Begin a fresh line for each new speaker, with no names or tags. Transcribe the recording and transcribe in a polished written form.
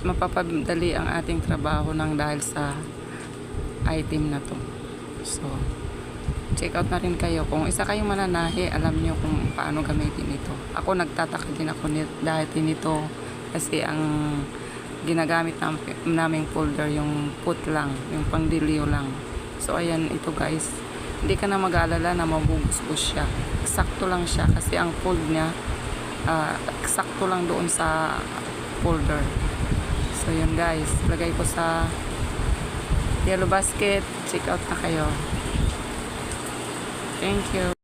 mas mapapadali ang ating trabaho ng dahil sa item na to. So, check out na rin kayo. Kung isa kayong mananahi, alam nyo kung paano gamitin ito. Ako nagtataka din ako dahil nito kasi ang ginagamit naming folder yung put lang, yung pangdiliw lang. So, ayan ito guys. Hindi ka na mag-aalala na mabubusbos siya. Eksakto lang siya kasi ang fold niya eksakto lang doon sa folder. So, yun guys. Lagay ko sa yellow basket. Check out na kayo. Thank you.